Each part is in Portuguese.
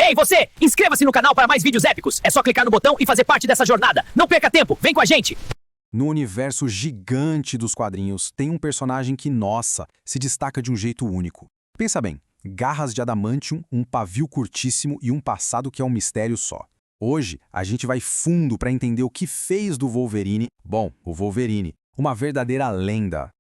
Ei, você! Inscreva-se no canal para mais vídeos épicos. É só clicar no botão e fazer parte dessa jornada. Não perca tempo, vem com a gente! No universo gigante dos quadrinhos, tem um personagem que, nossa, se destaca de um jeito único. Pensa bem, garras de adamantium, um pavio curtíssimo e um passado que é um mistério só. Hoje, a gente vai fundo para entender o que fez do Wolverine, o Wolverine, uma verdadeira lenda.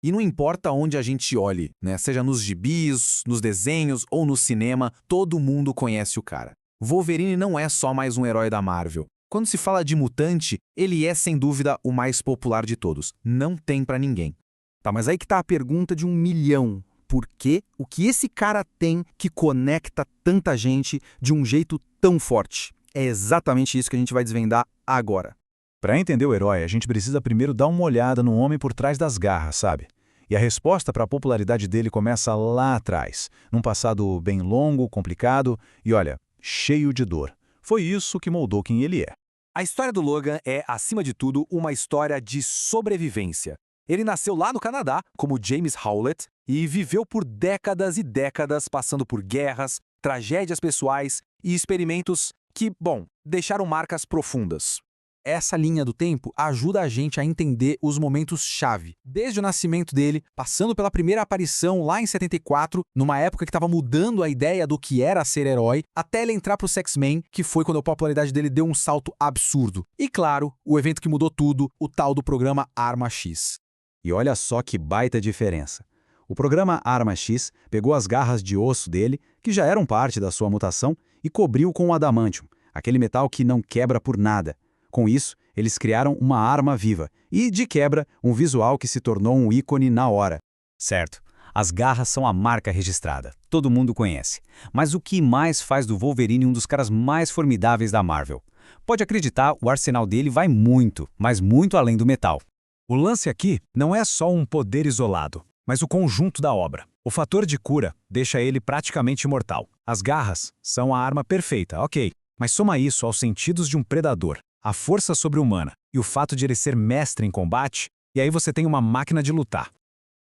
E não importa onde a gente olhe, né? Seja nos gibis, nos desenhos ou no cinema, todo mundo conhece o cara. Wolverine não é só mais um herói da Marvel. Quando se fala de mutante, ele é sem dúvida o mais popular de todos. Não tem pra ninguém. Tá, mas aí que tá a pergunta de 1 milhão. Por quê? O que esse cara tem que conecta tanta gente de um jeito tão forte? É exatamente isso que a gente vai desvendar agora. Para entender o herói, a gente precisa primeiro dar uma olhada no homem por trás das garras, sabe? E a resposta para a popularidade dele começa lá atrás, num passado bem longo, complicado e, olha, cheio de dor. Foi isso que moldou quem ele é. A história do Logan é, acima de tudo, uma história de sobrevivência. Ele nasceu lá no Canadá, como James Howlett, e viveu por décadas e décadas passando por guerras, tragédias pessoais e experimentos que, deixaram marcas profundas. Essa linha do tempo ajuda a gente a entender os momentos-chave, desde o nascimento dele, passando pela primeira aparição lá em 74, numa época que estava mudando a ideia do que era ser herói, até ele entrar pro X-Men, que foi quando a popularidade dele deu um salto absurdo. E claro, o evento que mudou tudo, o tal do programa Arma X. E olha só que baita diferença. O programa Arma X pegou as garras de osso dele, que já eram parte da sua mutação, e cobriu com o adamantium, aquele metal que não quebra por nada. Com isso, eles criaram uma arma viva e, de quebra, um visual que se tornou um ícone na hora. Certo, as garras são a marca registrada, todo mundo conhece. Mas o que mais faz do Wolverine um dos caras mais formidáveis da Marvel? Pode acreditar, o arsenal dele vai muito, mas muito além do metal. O lance aqui não é só um poder isolado, mas o conjunto da obra. O fator de cura deixa ele praticamente imortal. As garras são a arma perfeita, ok, mas soma isso aos sentidos de um predador, a força sobre-humana e o fato de ele ser mestre em combate, e aí você tem uma máquina de lutar.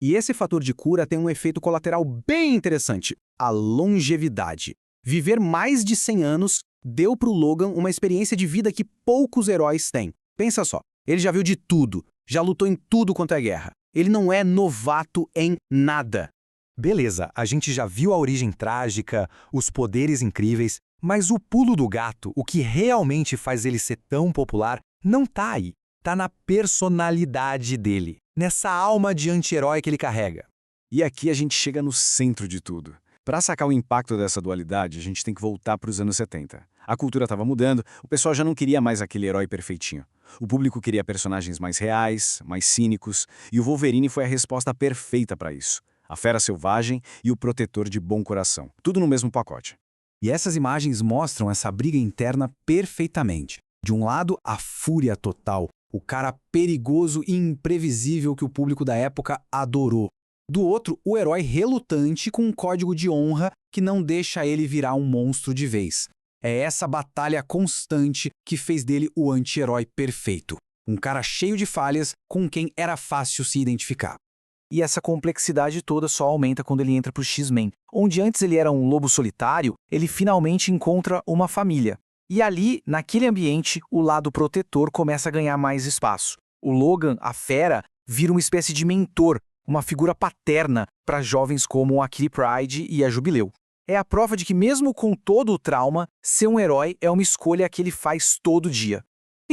E esse fator de cura tem um efeito colateral bem interessante, a longevidade. Viver mais de 100 anos deu pro Logan uma experiência de vida que poucos heróis têm. Pensa só, ele já viu de tudo, já lutou em tudo quanto é guerra. Ele não é novato em nada. Beleza, a gente já viu a origem trágica, os poderes incríveis, mas o pulo do gato, o que realmente faz ele ser tão popular, não tá aí. Tá na personalidade dele, nessa alma de anti-herói que ele carrega. E aqui a gente chega no centro de tudo. Para sacar o impacto dessa dualidade, a gente tem que voltar para os anos 70. A cultura estava mudando, o pessoal já não queria mais aquele herói perfeitinho. O público queria personagens mais reais, mais cínicos, e o Wolverine foi a resposta perfeita para isso. A fera selvagem e o protetor de bom coração. Tudo no mesmo pacote. E essas imagens mostram essa briga interna perfeitamente. De um lado, a fúria total, o cara perigoso e imprevisível que o público da época adorou. Do outro, o herói relutante com um código de honra que não deixa ele virar um monstro de vez. É essa batalha constante que fez dele o anti-herói perfeito. Um cara cheio de falhas com quem era fácil se identificar. E essa complexidade toda só aumenta quando ele entra pro X-Men. Onde antes ele era um lobo solitário, ele finalmente encontra uma família. E ali, naquele ambiente, o lado protetor começa a ganhar mais espaço. O Logan, a fera, vira uma espécie de mentor, uma figura paterna para jovens como a Kitty Pryde e a Jubileu. É a prova de que mesmo com todo o trauma, ser um herói é uma escolha que ele faz todo dia.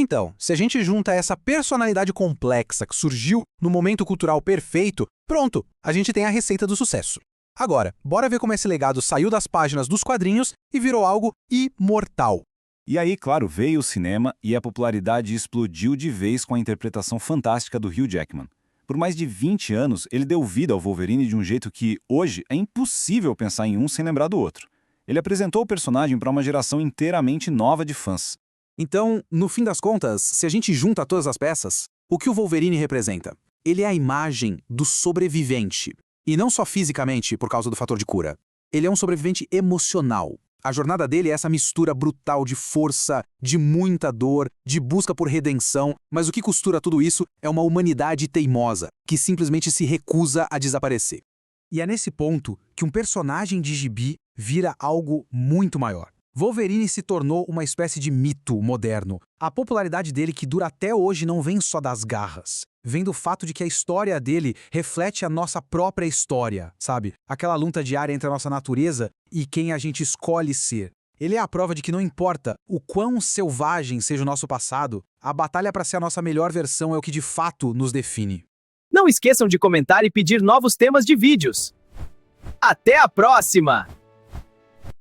Então, se a gente junta essa personalidade complexa que surgiu no momento cultural perfeito, pronto, a gente tem a receita do sucesso. Agora, bora ver como esse legado saiu das páginas dos quadrinhos e virou algo imortal. E aí, claro, veio o cinema e a popularidade explodiu de vez com a interpretação fantástica do Hugh Jackman. Por mais de 20 anos, ele deu vida ao Wolverine de um jeito que, hoje, é impossível pensar em um sem lembrar do outro. Ele apresentou o personagem para uma geração inteiramente nova de fãs. Então, no fim das contas, se a gente junta todas as peças, o que o Wolverine representa? Ele é a imagem do sobrevivente. E não só fisicamente, por causa do fator de cura. Ele é um sobrevivente emocional. A jornada dele é essa mistura brutal de força, de muita dor, de busca por redenção, mas o que costura tudo isso é uma humanidade teimosa, que simplesmente se recusa a desaparecer. E é nesse ponto que um personagem de gibi vira algo muito maior. Wolverine se tornou uma espécie de mito moderno. A popularidade dele, que dura até hoje, não vem só das garras. Vem do fato de que a história dele reflete a nossa própria história, sabe? Aquela luta diária entre a nossa natureza e quem a gente escolhe ser. Ele é a prova de que não importa o quão selvagem seja o nosso passado, a batalha para ser a nossa melhor versão é o que de fato nos define. Não esqueçam de comentar e pedir novos temas de vídeos. Até a próxima!